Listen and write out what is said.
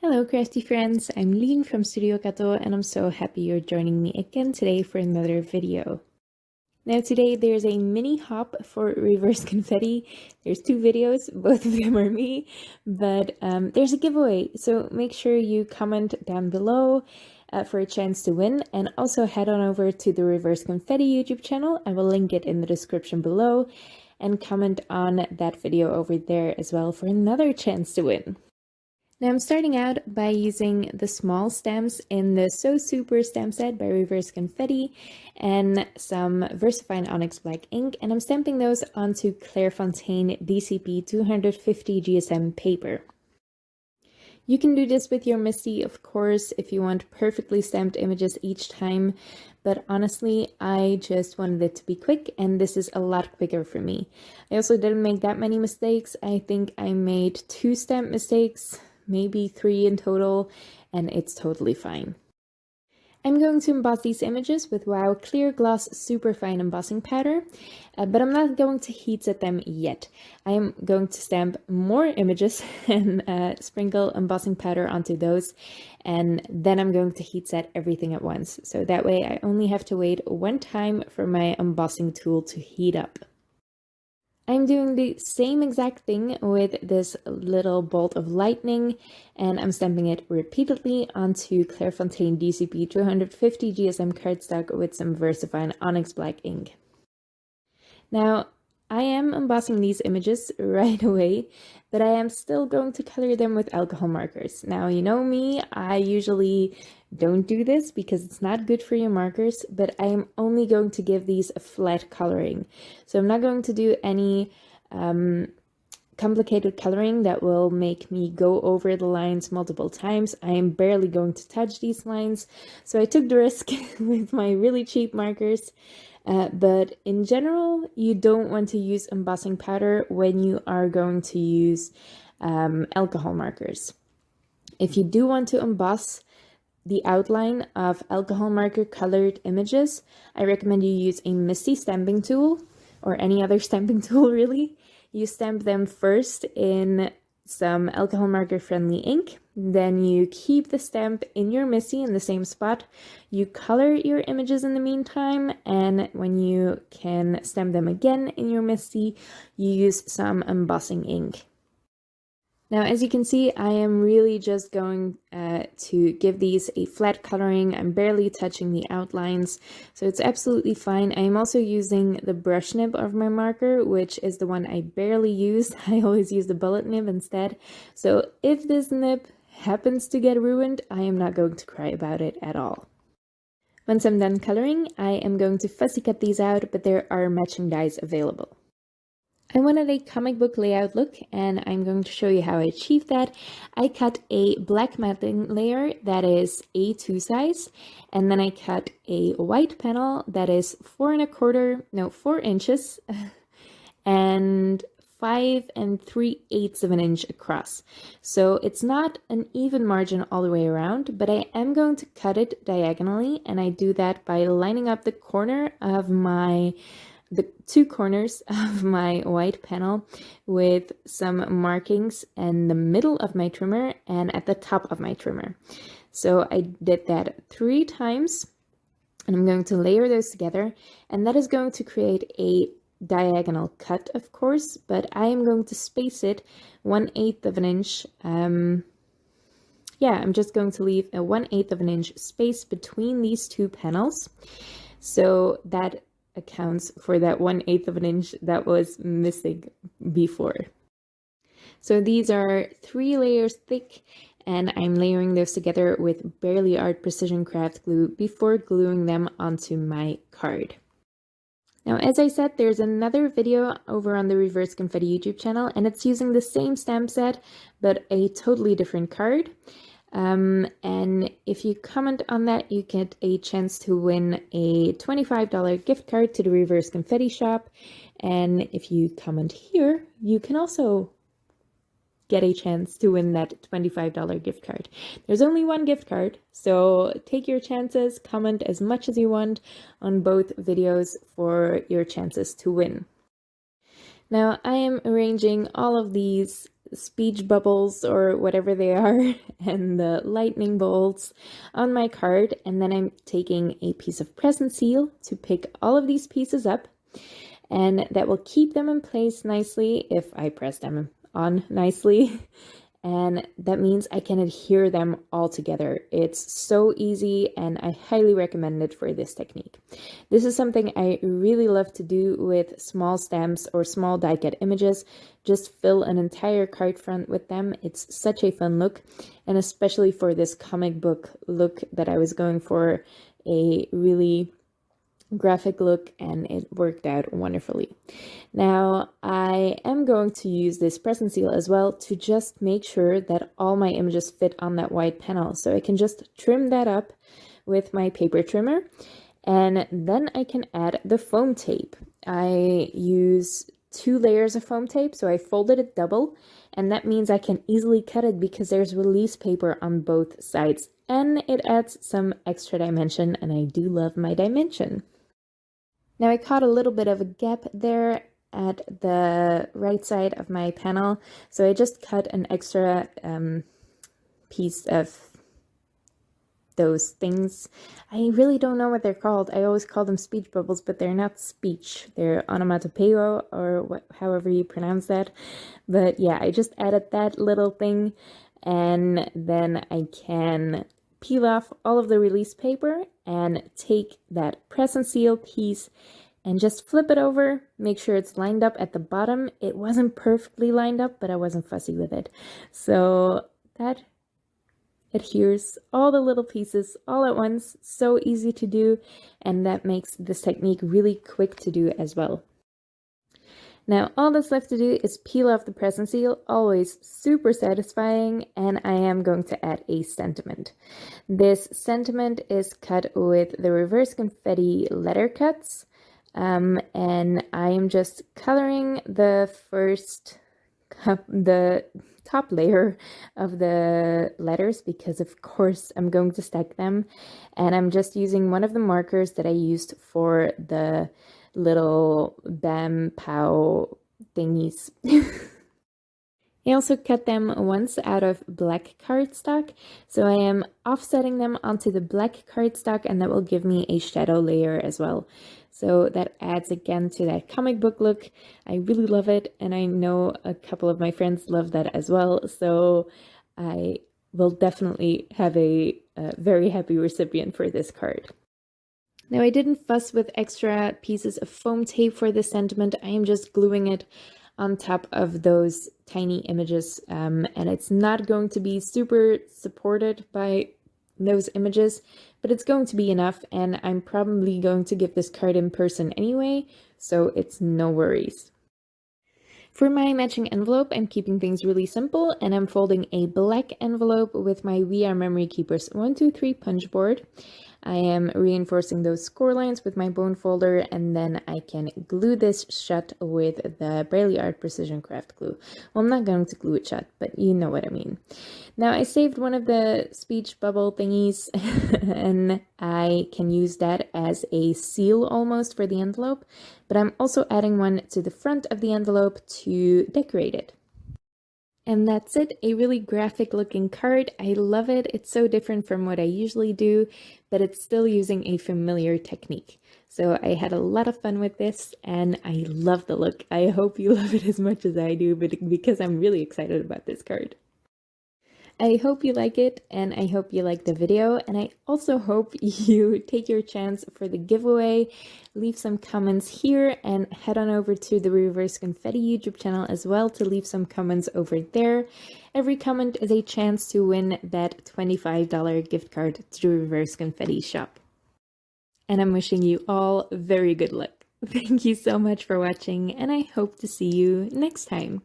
Hello crafty friends, I'm Lien from Studio Kato and I'm so happy you're joining me again today for another video. Now today there's a mini hop for Reverse Confetti. There's two videos, both of them are me, but there's a giveaway, so make sure you comment down below for a chance to win, and also head on over to the Reverse Confetti YouTube channel. I will link it in the description below, and comment on that video over there as well for another chance to win. Now I'm starting out by using the small stamps in the So Super stamp set by Reverse Confetti and some Versafine Onyx black ink, and I'm stamping those onto Clairefontaine DCP 250 GSM paper. You can do this with your Misty, of course, if you want perfectly stamped images each time, but honestly, I just wanted it to be quick, and this is a lot quicker for me. I also didn't make that many mistakes. I think I made 2 stamp mistakes, maybe 3 in total, and it's totally fine. I'm going to emboss these images with WOW Clear Gloss Superfine Embossing Powder, but I'm not going to heat set them yet. I am going to stamp more images and sprinkle embossing powder onto those, and then I'm going to heat set everything at once. So that way I only have to wait one time for my embossing tool to heat up. I'm doing the same exact thing with this little bolt of lightning, and I'm stamping it repeatedly onto Clairefontaine DCP 250 GSM cardstock with some Versafine Onyx black ink. Now, I am embossing these images right away, but I am still going to color them with alcohol markers. Now, you know me, I usually don't do this because it's not good for your markers, but I am only going to give these a flat coloring. So I'm not going to do any complicated coloring that will make me go over the lines multiple times. I am barely going to touch these lines, so I took the risk with my really cheap markers. But in general, you don't want to use embossing powder when you are going to use alcohol markers. If you do want to emboss the outline of alcohol marker colored images, I recommend you use a Misty stamping tool, or any other stamping tool really. You stamp them first in some alcohol marker friendly ink, then you keep the stamp in your Misty in the same spot. You color your images in the meantime, and when you can stamp them again in your Misty, you use some embossing ink. Now, as you can see, I am really just going to give these a flat coloring. I'm barely touching the outlines, so it's absolutely fine. I am also using the brush nib of my marker, which is the one I barely use. I always use the bullet nib instead. So if this nib happens to get ruined, I am not going to cry about it at all. Once I'm done coloring, I am going to fussy cut these out, but there are matching dies available. I wanted a comic book layout look, and I'm going to show you how I achieved that. I cut a black matting layer that is A2 size, and then I cut a white panel that is 4 inches and 5 3/8 of an inch across. So it's not an even margin all the way around, but I am going to cut it diagonally, and I do that by lining up the two corners of my white panel with some markings in the middle of my trimmer and at the top of my trimmer. So I did that 3 times, and I'm going to layer those together, and that is going to create a diagonal cut, of course, but I am going to space it 1/8 of an inch. I'm just going to leave a 1/8 of an inch space between these two panels, so that accounts for that 1/8 of an inch that was missing before. So these are 3 layers thick, and I'm layering those together with Barely Art Precision Craft glue before gluing them onto my card. Now, as I said, there's another video over on the Reverse Confetti YouTube channel, and it's using the same stamp set, but a totally different card. And if you comment on that, you get a chance to win a $25 gift card to the Reverse Confetti shop. And if you comment here, you can also get a chance to win that $25 gift card. There's only one gift card, so take your chances, comment as much as you want on both videos for your chances to win. Now I am arranging all of these speech bubbles or whatever they are and the lightning bolts on my card, and then I'm taking a piece of present seal to pick all of these pieces up, and that will keep them in place nicely if I press them on nicely. And that means I can adhere them all together. It's so easy, and I highly recommend it for this technique. This is something I really love to do with small stamps or small die cut images. Just fill an entire card front with them. It's such a fun look, and especially for this comic book look that I was going for, a really graphic look, and it worked out wonderfully. Now I am going to use this present seal as well to just make sure that all my images fit on that white panel. So I can just trim that up with my paper trimmer, and then I can add the foam tape. I use 2 layers of foam tape, so I folded it double, and that means I can easily cut it because there's release paper on both sides, and it adds some extra dimension, and I do love my dimension. Now I caught a little bit of a gap there at the right side of my panel, so I just cut an extra piece of those things. I really don't know what they're called. I always call them speech bubbles, but they're not speech. They're onomatopoeia, or however you pronounce that. But yeah, I just added that little thing, and then I can peel off all of the release paper and take that present seal piece and just flip it over, make sure it's lined up at the bottom. It wasn't perfectly lined up, but I wasn't fussy with it. So that adheres all the little pieces all at once. So easy to do, and that makes this technique really quick to do as well. Now all that's left to do is peel off the present seal, always super satisfying, and I am going to add a sentiment. This sentiment is cut with the Reverse Confetti letter cuts, and I am just coloring the top layer of the letters because of course I'm going to stack them, and I'm just using one of the markers that I used for the little bam pow thingies. I also cut them once out of black cardstock, so I am offsetting them onto the black cardstock, and that will give me a shadow layer as well. So that adds again to that comic book look. I really love it, and I know a couple of my friends love that as well, so I will definitely have a very happy recipient for this card. Now I didn't fuss with extra pieces of foam tape for this sentiment. I am just gluing it on top of those tiny images, and it's not going to be super supported by those images, but it's going to be enough, and I'm probably going to give this card in person anyway, so it's no worries. For my matching envelope, I'm keeping things really simple, and I'm folding a black envelope with my We Are Memory Keepers 123 punch board. I am reinforcing those score lines with my bone folder, and then I can glue this shut with the Braille Art Precision Craft glue. Well, I'm not going to glue it shut, but you know what I mean. Now I saved one of the speech bubble thingies and I can use that as a seal almost for the envelope, but I'm also adding one to the front of the envelope to decorate it. And that's it, a really graphic looking card. I love it. It's so different from what I usually do, but it's still using a familiar technique. So I had a lot of fun with this, and I love the look. I hope you love it as much as I do, because I'm really excited about this card. I hope you like it, and I hope you like the video, and I also hope you take your chance for the giveaway. Leave some comments here, and head on over to the Reverse Confetti YouTube channel as well to leave some comments over there. Every comment is a chance to win that $25 gift card to the Reverse Confetti shop. And I'm wishing you all very good luck. Thank you so much for watching, and I hope to see you next time.